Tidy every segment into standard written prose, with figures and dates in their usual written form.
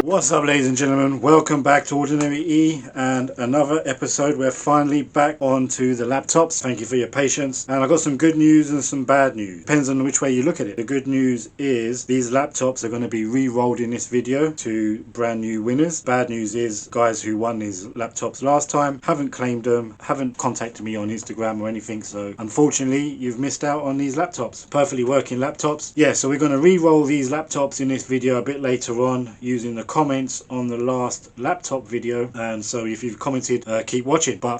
What's up, ladies and gentlemen? Welcome back to Ordinary E and another episode. We're finally back onto the laptops. Thank you for your patience. And I've got some good news and some bad news. Depends on which way you look at it. The good news is these laptops are going to be re-rolled in this video to brand new winners. Bad news is guys who won these laptops last time haven't claimed them, haven't contacted me on Instagram or anything. So unfortunately, you've missed out on these laptops. Perfectly working laptops. Yeah, so we're going to re-roll these laptops in this video a bit later on using the comments on the last laptop video, and so if you've commented, keep watching. But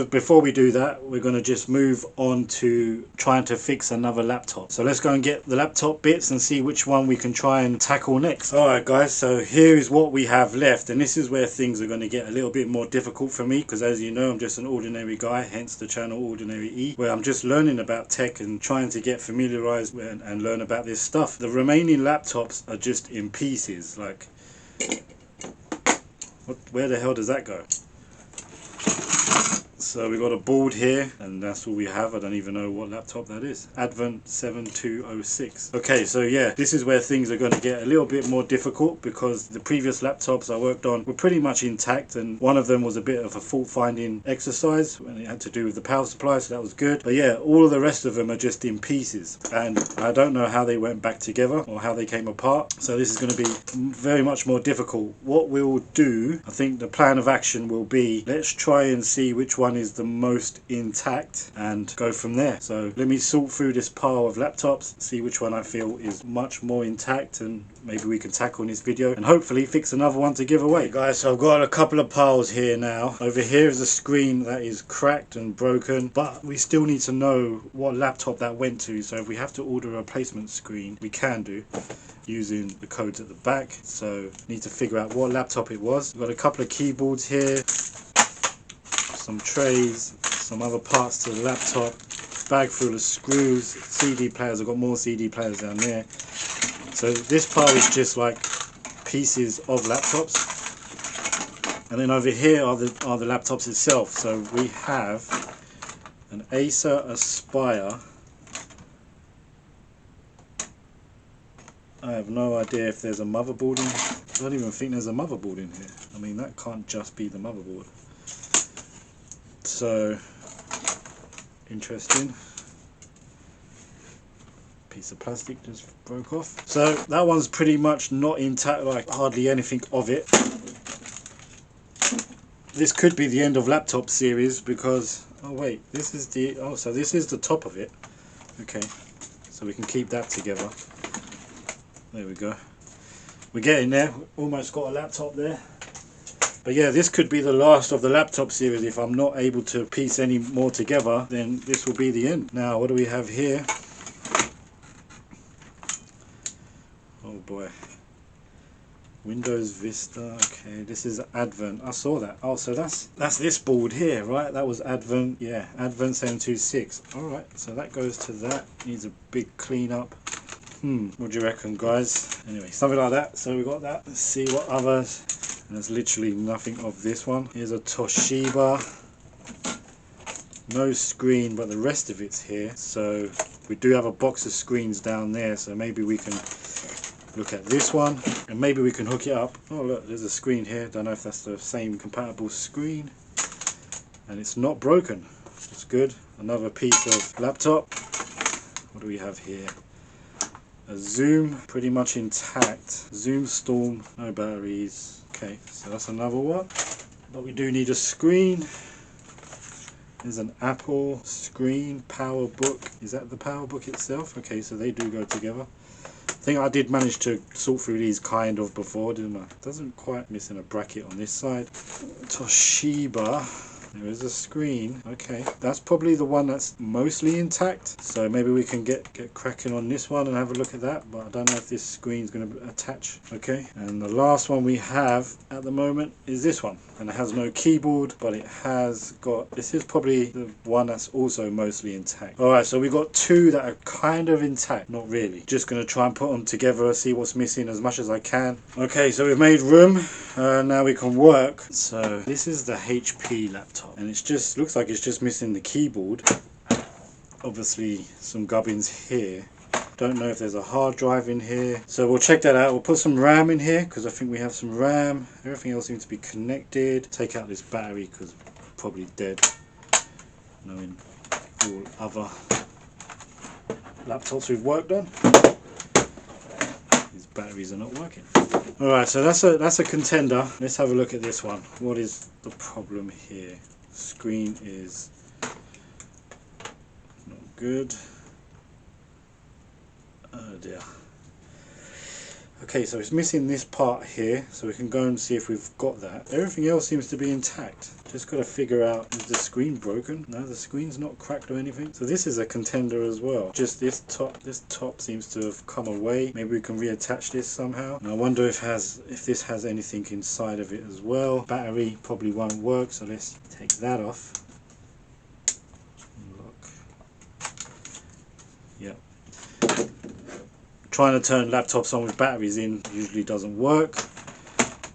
before we do that, we're going to just move on to trying to fix another laptop. So let's go and get the laptop bits and see which one we can try and tackle next. Alright guys, so here is what we have left, and this is where things are going to get a little bit more difficult for me, because as you know, I'm just an ordinary guy, hence the channel Ordinary E, where I'm just learning about tech and trying to get familiarized and learn about this stuff. The remaining laptops are just in pieces. Like, where the hell does that go? So we've got a board here, and that's all we have. I don't even know what laptop that is. Advent 7206. Okay, so yeah, this is where things are going to get a little bit more difficult, because the previous laptops I worked on were pretty much intact, and one of them was a bit of a fault finding exercise when it had to do with the power supply, so that was good. But yeah, all of the rest of them are just in pieces, and I don't know how they went back together or how they came apart. So this is going to be very much more difficult. What we'll do, I think the plan of action will be, let's try and see which one is the most intact and go from there. So let me sort through this pile of laptops, see which one I feel is much more intact, and maybe we can tackle in this video and hopefully fix another one to give away. Guys, so I've got a couple of piles here now. Over here is a screen that is cracked and broken, but we still need to know what laptop that went to. So if we have to order a replacement screen, we can do using the codes at the back. So need to figure out what laptop it was. We've got a couple of keyboards here, some trays, some other parts to the laptop, bag full of screws, CD players. I've got more CD players down there. So this pile is just like pieces of laptops, and then over here are the laptops itself. So we have an Acer Aspire. I have no idea if there's a motherboard in here. I don't even think there's a motherboard in here. I mean, that can't just be the motherboard. So interesting. Piece of plastic just broke off. So that one's pretty much not intact, like hardly anything of it. This could be the end of laptop series, because oh wait, this is the so this is the top of it. Okay, so we can keep that together. There we go. We're getting there. Almost got a laptop there. But yeah, this could be the last of the laptop series. If I'm not able to piece any more together, then this will be the end. Now, what do we have here? Oh boy. Windows Vista. Okay, this is Advent. I saw that. Oh, so that's this board here, right? That was Advent. Yeah, Advent 726. Alright, so that goes to that. Needs a big clean up. What do you reckon, guys? Anyway, something like that. So we got that. Let's see what others. And there's literally nothing of this one. Here's a Toshiba. No screen, but the rest of it's here. So we do have a box of screens down there, so maybe we can look at this one and maybe we can hook it up. Oh look, there's a screen here. Don't know if that's the same compatible screen, and it's not broken. It's good. Another piece of laptop. What do we have here? A Zoom, pretty much intact. Zoom Storm, no batteries. Okay, so that's another one. But we do need a screen. There's an Apple screen, PowerBook. Is that the PowerBook itself? Okay, so they do go together. I think I did manage to sort through these kind of before, didn't I? Doesn't quite, missing a bracket on this side. Toshiba. There is a screen. Okay, that's probably the one that's mostly intact. So maybe we can get cracking on this one and have a look at that. But I don't know if this screen's going to attach. Okay, and the last one we have at the moment is this one. And it has no keyboard, but it has got, this is probably the one that's also mostly intact. Alright, so we got two that are kind of intact. Not really. Just going to try and put them together, see what's missing as much as I can. Okay, so we've made room. Now we can work. So this is the HP laptop, and it's just, looks like it's just missing the keyboard. Obviously some gubbins here. Don't know if there's a hard drive in here, so we'll check that out. We'll put some RAM in here because I think we have some RAM. Everything else seems to be connected. Take out this battery because probably dead, knowing all other laptops we've worked on. These batteries are not working. Alright, so that's a contender. Let's have a look at this one. What is the problem here? Screen is not good. Oh dear. Okay, so it's missing this part here, so we can go and see if we've got that. Everything else seems to be intact. Just got to figure out, is the screen broken? No, the screen's not cracked or anything. So this is a contender as well. Just this top seems to have come away. Maybe we can reattach this somehow. And I wonder if this has anything inside of it as well. Battery probably won't work, so let's take that off. Look. Yep. Trying to turn laptops on with batteries in usually doesn't work.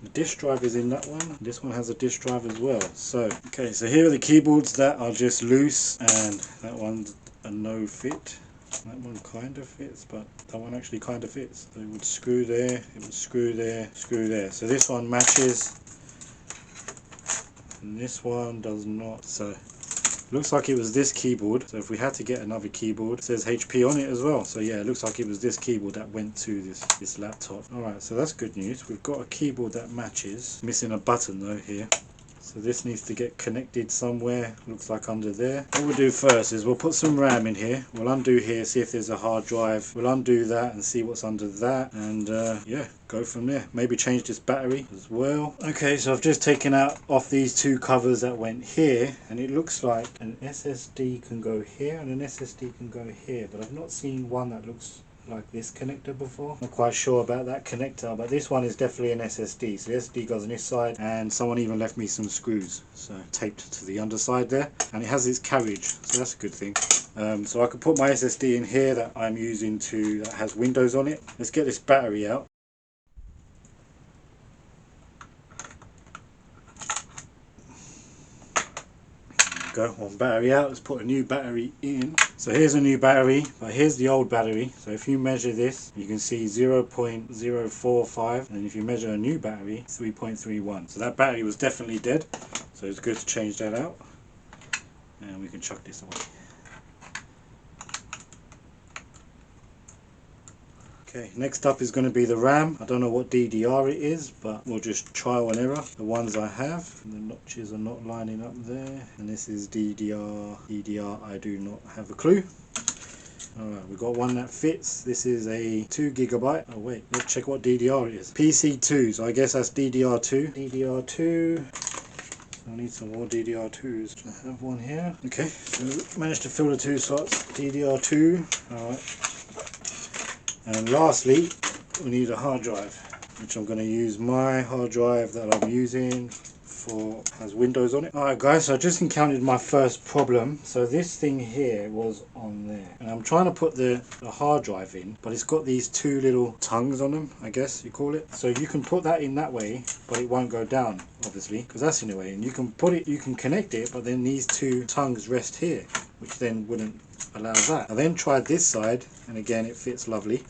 The disk drive is in that one. This one has a disk drive as well. So, okay, so here are the keyboards that are just loose, and that one's a no fit. That one kind of fits, but that one actually kind of fits. So it would screw there, it would screw there, screw there. So this one matches, and this one does not. So looks like it was this keyboard. So if we had to get another keyboard, it says HP on it as well. So yeah, it looks like it was this keyboard that went to this laptop. Alright, so that's good news. We've got a keyboard that matches. Missing a button though here. So this needs to get connected somewhere. Looks like under there. What we'll do first is we'll put some RAM in here. We'll undo here, see if there's a hard drive. We'll undo that and see what's under that. And yeah, go from there. Maybe change this battery as well. Okay, so I've just taken off these two covers that went here. And it looks like an SSD can go here and an SSD can go here. But I've not seen one that looks like this connector before. Not quite sure about that connector, but this one is definitely an SSD. So the SSD goes on this side, and someone even left me some screws, so taped to the underside there, and it has its carriage, so that's a good thing. So I could put my SSD in here that I'm using that has Windows on it. Let's get this battery out. Go, one battery out. Let's put a new battery in. So here's a new battery, but here's the old battery. So if you measure this, you can see 0.045, and if you measure a new battery, 3.31. So that battery was definitely dead, so it's good to change that out, and we can chuck this away. Okay, next up is going to be the RAM. I don't know what DDR it is, but we'll just trial and error the ones I have. The notches are not lining up there, and this is DDR. DDR, I do not have a clue. Alright, we've got one that fits. This is a 2 GB. Oh wait, let's check what DDR it is. PC2, so I guess that's DDR2. DDR2. I need some more DDR2s. I have one here. Okay, so managed to fill the 2 slots. DDR2. Alright. And lastly, we need a hard drive, which I'm going to use my hard drive that I'm using has Windows on it. Alright guys, so I just encountered my first problem. So this thing here was on there, and I'm trying to put the hard drive in, but it's got these two little tongues on them, I guess you call it. So you can put that in that way, but it won't go down, obviously, because that's in the way. And you can connect it, but then these two tongues rest here, which then wouldn't allow that. I then tried this side, and again it fits lovely,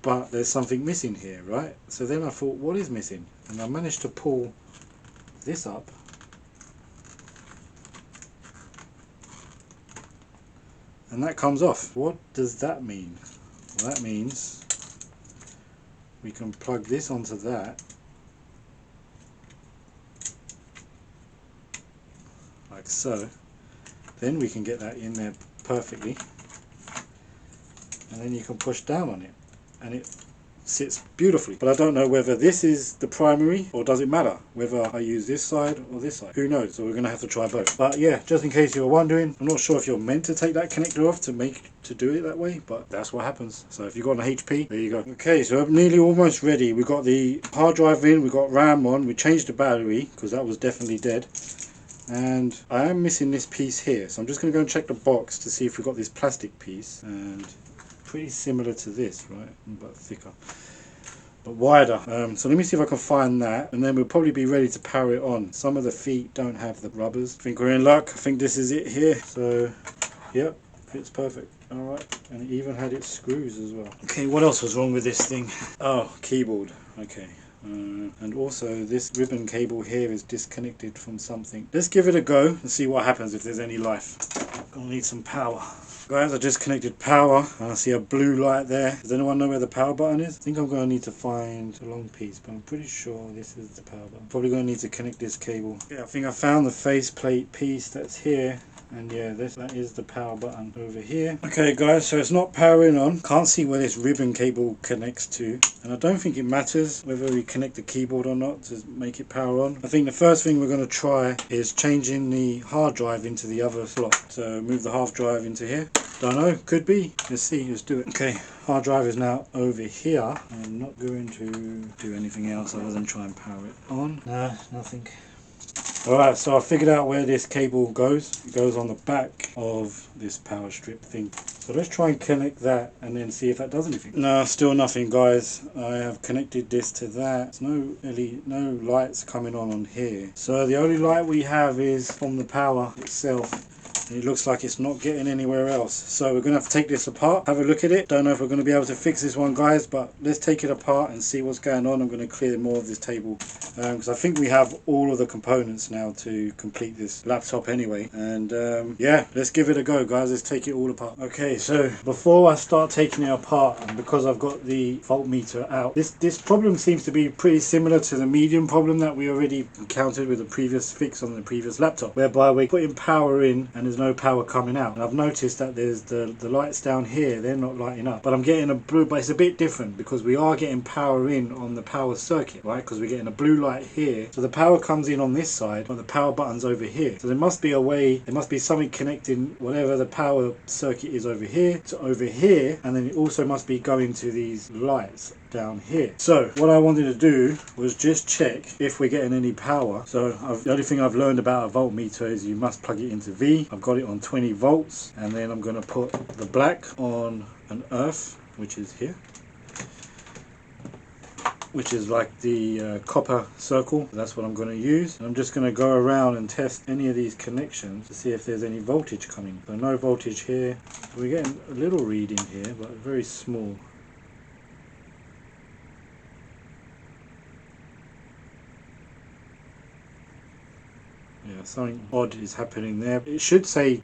but there's something missing here, right? So then I thought, what is missing? And I managed to pull this up, and that comes off. What does that mean? Well, that means we can plug this onto that, like so. Then we can get that in there perfectly, and then you can push down on it, and it sits beautifully. But I don't know whether this is the primary, or does it matter whether I use this side or this side. Who knows? So we're going to have to try both. But yeah, just in case you were wondering, I'm not sure if you're meant to take that connector off to do it that way, but that's what happens. So if you've got an HP, there you go. Okay, so I'm nearly almost ready. We've got the hard drive in, we've got RAM on, we changed the battery because that was definitely dead. And I am missing this piece here, so I'm just going to go and check the box to see if we've got this plastic piece. And pretty similar to this, right? But thicker, but wider. So let me see if I can find that, and then we'll probably be ready to power it on. Some of the feet don't have the rubbers. I think we're in luck. I think this is it here. So yep, fits perfect. Alright, and it even had its screws as well. Okay, what else was wrong with this thing? Oh, keyboard. Okay. And also this ribbon cable here is disconnected from something. Let's give it a go and see what happens if there's any life. Gonna need some power. Guys, I just connected power and I see a blue light there. Does anyone know where the power button is? I think I'm going to need to find a long piece, but I'm pretty sure this is the power button. Probably going to need to connect this cable. Yeah, I think I found the faceplate piece that's here. And yeah, that is the power button over here. Okay guys, so it's not powering on. Can't see where this ribbon cable connects to. And I don't think it matters whether we connect the keyboard or not to make it power on. I think the first thing we're going to try is changing the hard drive into the other slot. So move the hard drive into here. Don't know, could be. Let's see, let's do it. Okay, hard drive is now over here. I'm not going to do anything else other than try and power it on. Nah, nothing. Alright, so I figured out where this cable goes. It goes on the back of this power strip thing. So let's try and connect that and then see if that does anything. No, still nothing guys. I have connected this to that. There's no lights coming on here. So the only light we have is from the power itself. It looks like it's not getting anywhere else. So we're going to have to take this apart, have a look at it. Don't know if we're going to be able to fix this one guys, but let's take it apart and see what's going on. I'm going to clear more of this table because I think we have all of the components now to complete this laptop anyway. And yeah, let's give it a go guys. Let's take it all apart. Okay, so before I start taking it apart, and because I've got the voltmeter out, this problem seems to be pretty similar to the medium problem that we already encountered with the previous fix on the previous laptop, whereby we're putting power in and there's no power coming out. And I've noticed that there's the lights down here, they're not lighting up, but I'm getting a blue, but it's a bit different because we are getting power in on the power circuit, right? Because we're getting a blue light here, so the power comes in on this side but the power button's over here. So there must be a way, there must be something connecting whatever the power circuit is over here to over here, and then it also must be going to these lights down here. So what I wanted to do was just check if we're getting any power. So the only thing I've learned about a voltmeter is you must plug it into V. I've got it on 20 volts, and then I'm going to put the black on an earth, which is here, which is like the copper circle. That's what I'm going to use, and I'm just going to go around and test any of these connections to see if there's any voltage coming. So no voltage here. We're getting a little reading here, but very small. Yeah, something odd is happening there. It should say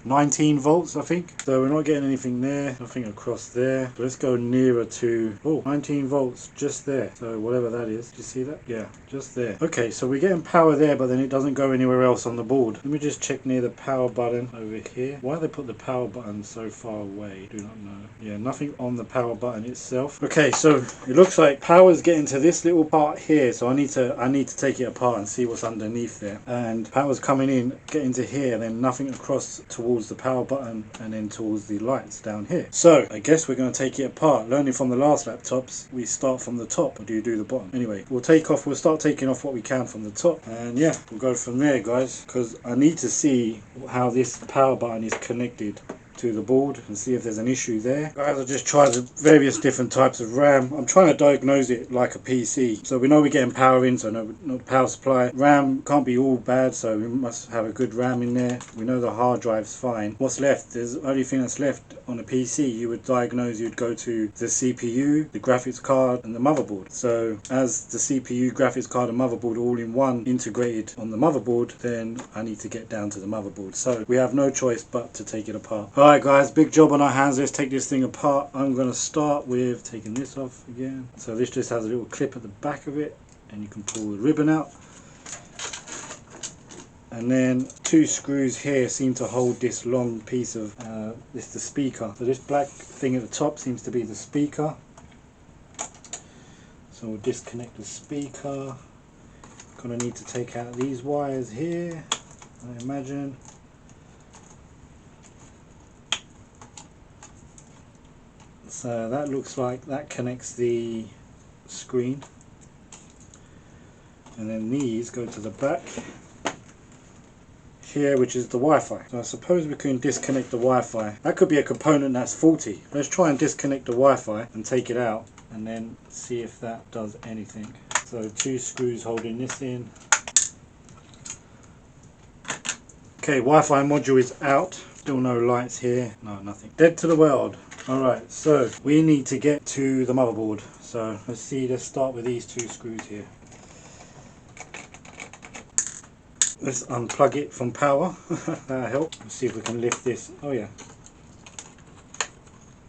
19 volts I think. So we're not getting anything there, nothing across there. So let's go nearer to, oh, 19 volts just there. So whatever that is, do you see that? Yeah, just there. Okay, so we're getting power there, but then it doesn't go anywhere else on the board. Let me just check near the power button over here. Why they put the power button so far away, do not know. Yeah, nothing on the power button itself. Okay, so it looks like power's getting to this little part here, so I need to take it apart and see what's underneath there. And power's coming in, getting to here, then nothing across towards the power button and then towards the lights down here. So I guess we're going to take it apart. Learning from the last laptops, we start from the top, or do you do the bottom? Anyway, we'll start taking off what we can from the top, and yeah, we'll go from there guys, because I need to see how this power button is connected to the board and see if there's an issue there. Guys, I just tried the various different types of RAM. I'm trying to diagnose it like a PC. So we know we're getting power in, so no power supply. RAM can't be all bad, so we must have a good RAM in there. We know the hard drive's fine. What's left? There's the only thing that's left on a PC. You would diagnose, you'd go to the CPU, the graphics card, and the motherboard. So as the CPU, graphics card, and motherboard all in one integrated on the motherboard, then I need to get down to the motherboard. So we have no choice but to take it apart. Alright guys, big job on our hands. Let's take this thing apart. I'm going to start with taking this off again. So this just has a little clip at the back of it, and you can pull the ribbon out. And then two screws here seem to hold this long piece of this the speaker. So this black thing at the top seems to be the speaker. So we'll disconnect the speaker. Gonna need to take out these wires here, I imagine. So that looks like that connects the screen, and then these go to the back here, which is the Wi-Fi. So I suppose we can disconnect the Wi-Fi. That could be a component that's faulty. Let's try and disconnect the Wi-Fi and take it out and then see if that does anything. So two screws holding this in. Okay, Wi-Fi module is out. Still no lights here. No, nothing. Dead to the world. Alright, so we need to get to the motherboard. So let's see, let's start with these two screws here. Let's unplug it from power. That'll help. Let's see if we can lift this. Oh yeah.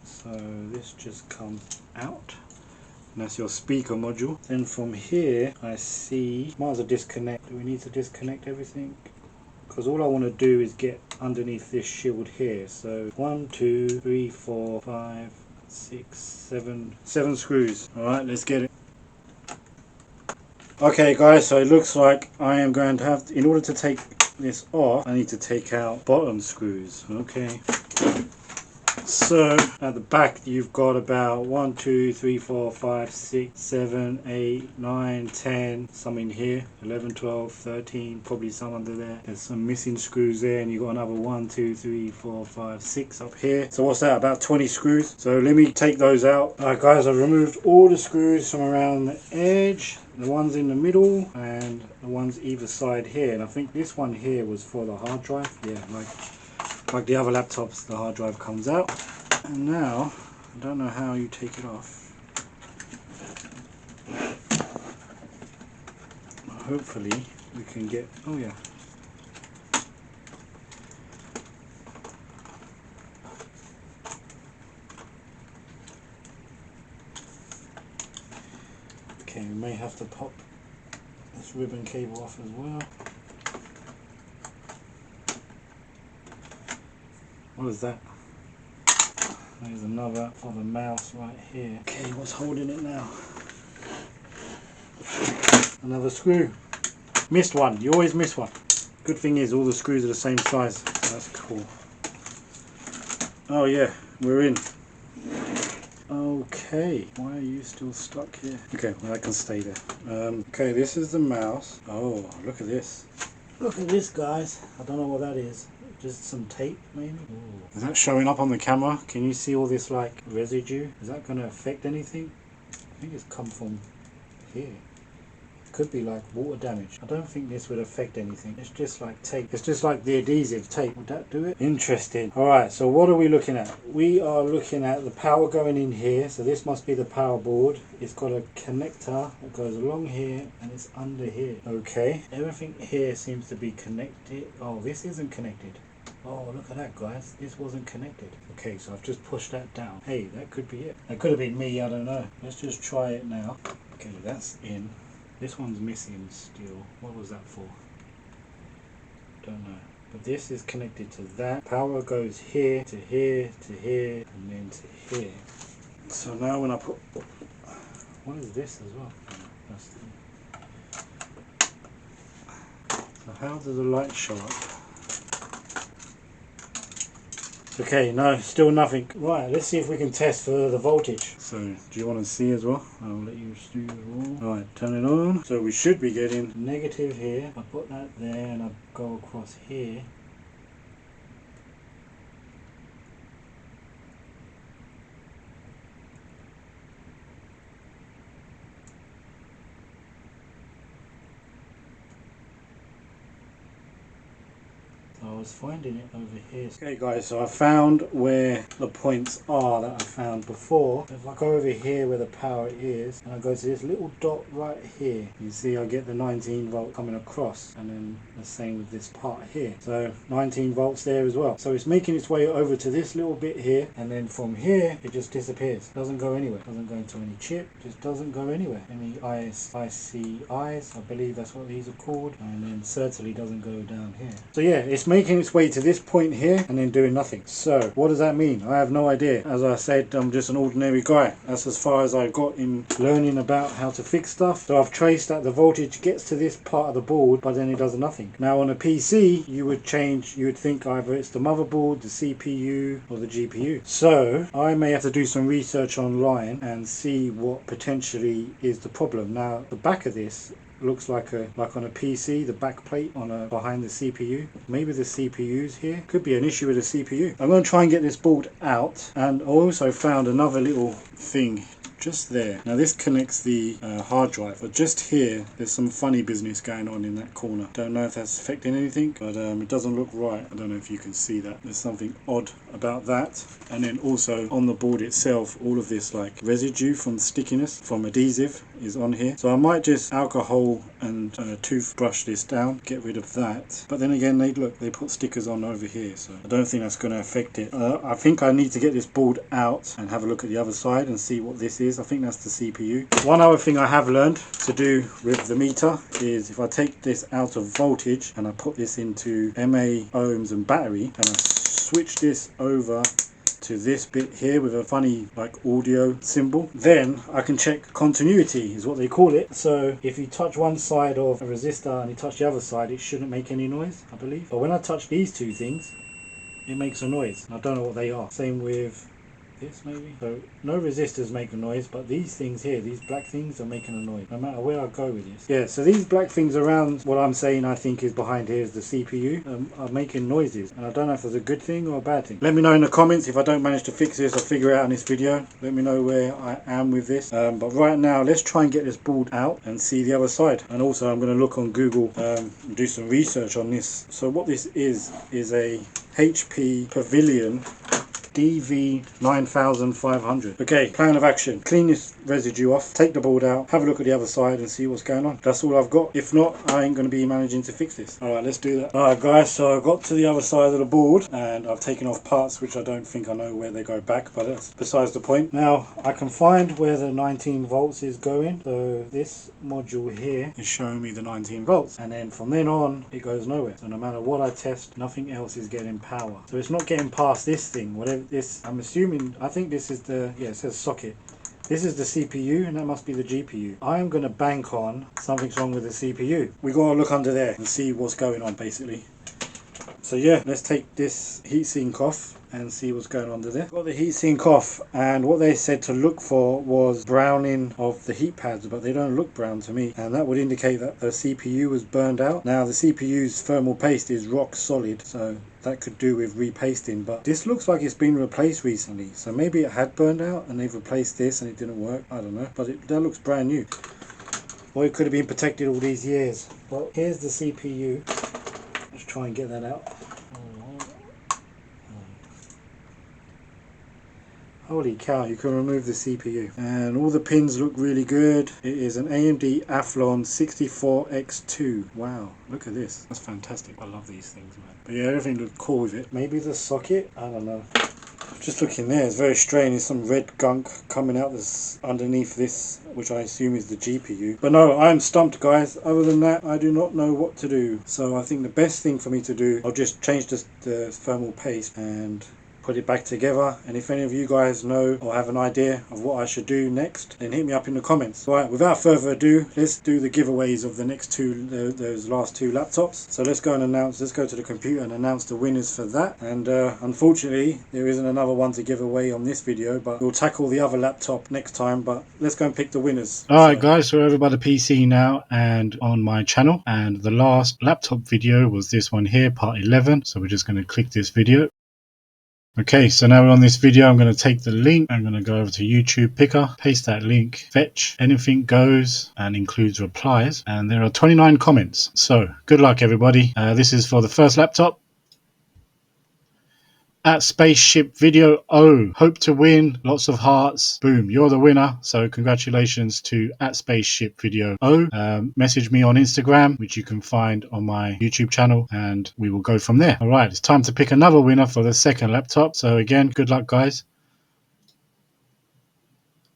So this just comes out. And that's your speaker module. Then from here I see, might as well disconnect. Do we need to disconnect everything? Because all I want to do is get underneath this shield here. So 1, 2, 3, 4, 5, 6, 7 screws. Alright, let's get it. Okay guys, so it looks like I am going to have, in order to take this off, I need to take out bottom screws. Okay. So at the back you've got about 1, 2, 3, 4, 5, 6, 7, 8, 9, 10, some in here, 11, 12, 13, probably some under there. There's some missing screws there, and you've got another 1, 2, 3, 4, 5, 6 up here. So what's that, about 20 screws? So let me take those out. Alright guys, I've removed all the screws from around the edge, the ones in the middle and the ones either side here, and I think this one here was for the hard drive. Yeah, like the other laptops, the hard drive comes out. And now I don't know how you take it off. Hopefully we can get, oh yeah, okay, we may have to pop this ribbon cable off as well. What is that? There's another for the mouse right here. Okay, what's holding it now? Another screw. Missed one. You always miss one. Good thing is all the screws are the same size. So that's cool. Oh yeah, we're in. Okay, why are you still stuck here? Okay, well I can stay there. Okay, this is the mouse. Oh, look at this. Look at this, guys. I don't know what that is. Just some tape, maybe? Ooh. Is that showing up on the camera? Can you see all this like residue? Is that going to affect anything? I think it's come from here. It could be like water damage. I don't think this would affect anything. It's just like tape. It's just like the adhesive tape. Would that do it? Interesting. Alright, so what are we looking at? We are looking at the power going in here. So this must be the power board. It's got a connector that goes along here and it's under here. Okay, everything here seems to be connected. Oh, this isn't connected. Oh, look at that, guys. This wasn't connected. Okay, so I've just pushed that down. Hey, that could be it. That could have been me, I don't know. Let's just try it now. Okay, that's in. This one's missing still. What was that for? Don't know. But this is connected to that. Power goes here, to here, to here, and then to here. So now when I put... What is this as well? That's the... So how does the light show up? Okay, no, still nothing. Right, let's see if we can test for the voltage. So, do you want to see as well? I'll let you see as well. Right, turn it on. So we should be getting negative here. I put that there and I go across here. I was finding it over here. Okay guys, so I found where the points are that I found before. If I go over here where the power is and I go to this little dot right here, you see I get the 19 volt coming across, and then the same with this part here. So 19 volts there as well. So it's making its way over to this little bit here, and then from here it just disappears. Doesn't go anywhere. Doesn't go into any chip. Just doesn't go anywhere. Any ICIs, I believe that's what these are called, and then certainly doesn't go down here. So yeah, it's making its way to this point here and then doing nothing. So what does that mean? I have no idea. As I said, I'm just an ordinary guy. That's as far as I got in learning about how to fix stuff. So I've traced that the voltage gets to this part of the board, but then it does nothing. Now on a PC you would think either it's the motherboard, the CPU or the GPU. So I may have to do some research online and see what potentially is the problem. Now the back of this looks like on a PC, the back plate on behind the CPU. Maybe the CPU's here. Could be an issue with the CPU. I'm going to try and get this board out, and I also found another little thing just there. Now this connects the hard drive, but just here there's some funny business going on in that corner. Don't know if that's affecting anything, but it doesn't look right. I don't know if you can see that. There's something odd about that. And then also on the board itself, all of this like residue from stickiness from adhesive is on here. So I might just alcohol and toothbrush this down, get rid of that. But then again, they put stickers on over here, so I don't think that's going to affect it. I think I need to get this board out and have a look at the other side and see what this is. I think that's the CPU. One other thing I have learned to do with the meter is if I take this out of voltage and I put this into MA ohms and battery and I switch this over to this bit here with a funny like audio symbol, then I can check continuity is what they call it. So if you touch one side of a resistor and you touch the other side, it shouldn't make any noise, I believe. But when I touch these two things, it makes a noise. I don't know what they are. Same with this maybe. So no resistors make a noise, but these things here, these black things are making a noise no matter where I go with this. Yeah, so these black things around what I'm saying I think is behind here is the CPU are making noises, and I don't know if it's a good thing or a bad thing. Let me know in the comments if I don't manage to fix this or figure it out in this video. Let me know where I am with this, but right now let's try and get this board out and see the other side. And also I'm going to look on Google and do some research on this. So what this is a HP Pavilion DV9500. Okay, plan of action. Clean this residue off, take the board out, have a look at the other side and see what's going on. That's all I've got. If not, I ain't going to be managing to fix this. Alright, let's do that. Alright guys, so I got to the other side of the board and I've taken off parts which I don't think I know where they go back, but that's besides the point. Now, I can find where the 19 volts is going. So this module here is showing me the 19 volts. And then from then on, it goes nowhere. So no matter what I test, nothing else is getting power. So it's not getting past this thing, whatever this, I'm assuming, I think this is the, yeah, it says socket. This is the CPU and that must be the GPU. I am going to bank on something's wrong with the CPU. We got to look under there and see what's going on basically. So yeah, let's take this heatsink off and see what's going on under there. Got the heatsink off, and what they said to look for was browning of the heat pads, but they don't look brown to me, and that would indicate that the CPU was burned out. Now the CPU's thermal paste is rock solid, so that could do with repasting, but this looks like it's been replaced recently, so maybe it had burned out and they've replaced this and it didn't work. I don't know, but that looks brand new. Or it could have been protected all these years. Well, here's the CPU. Let's try and get that out. Holy cow, you can remove the CPU. And all the pins look really good. It is an AMD Athlon 64X2. Wow, look at this. That's fantastic. I love these things, man. But yeah, everything looked cool with it. Maybe the socket? I don't know. Just looking there, it's very strange. There's some red gunk coming out this underneath this, which I assume is the GPU. But no, I'm stumped, guys. Other than that, I do not know what to do. So I think the best thing for me to do, I'll just change the thermal paste and put it back together. And if any of you guys know or have an idea of what I should do next, then hit me up in the comments. Right, without further ado, let's do the giveaways of the next two, those last two laptops. So let's go to the computer and announce the winners for that. And unfortunately, there isn't another one to give away on this video, but we'll tackle the other laptop next time. But let's go and pick the winners. Alright guys, so we're over by the PC now and on my channel, and the last laptop video was this one here, part 11. So we're just going to click this video. Okay, so now we're on this video. I'm going to take the link. I'm going to go over to YouTube Picker, paste that link, fetch, anything goes, and includes replies. And there are 29 comments. So good luck, everybody. This is for the first laptop. At Spaceship Video O, hope to win, lots of hearts, boom, you're the winner. So congratulations to at Spaceship Video O. Message me on Instagram, which you can find on my YouTube channel, and we will go from there. All right, it's time to pick another winner for the second laptop. So again, good luck, guys.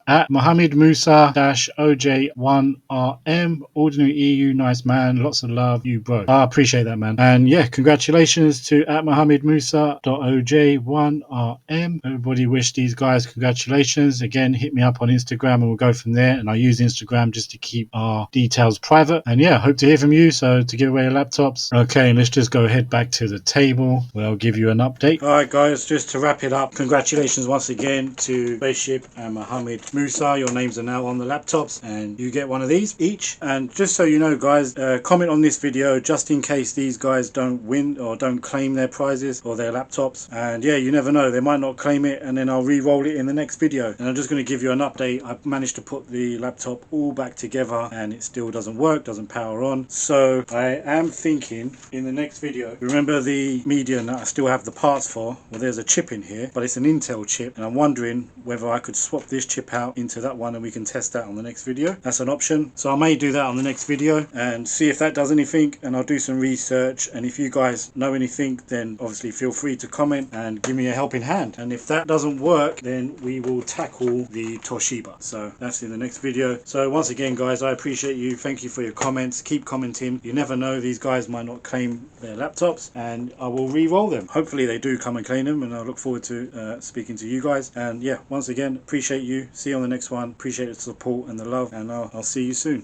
At Mohammed Musa OJ1RM, Ordinary EU, nice man, lots of love, you bro. I appreciate that, man. And yeah, congratulations to at Mohammed Musa OJ1RM. Everybody wish these guys congratulations. Again, hit me up on Instagram and we'll go from there. And I use Instagram just to keep our details private. And yeah, hope to hear from you. So to give away your laptops. Okay, let's just go ahead back to the table where I'll give you an update. All right, guys, just to wrap it up, congratulations once again to Spaceship and Mohammed Musa. Musa, your names are now on the laptops, and you get one of these each. And just so you know, guys, comment on this video just in case these guys don't win or don't claim their prizes or their laptops. And yeah, you never know, they might not claim it, and then I'll re-roll it in the next video. And I'm just going to give you an update. I've managed to put the laptop all back together and it still doesn't work, doesn't power on. So I am thinking in the next video, remember the Medion that I still have the parts for? Well, there's a chip in here, but it's an Intel chip, and I'm wondering whether I could swap this chip out into that one and we can test that on the next video. That's an option, so I may do that on the next video and see if that does anything, and I'll do some research. And if you guys know anything, then obviously feel free to comment and give me a helping hand. And if that doesn't work, then we will tackle the Toshiba. So that's in the next video. So once again, guys, I appreciate you. Thank you for your comments. Keep commenting. You never know, these guys might not claim their laptops, and I will re-roll them. Hopefully they do come and claim them, and I look forward to speaking to you guys. And yeah, once again, appreciate you. See you on the next one. Appreciate the support and the love, and I'll see you soon.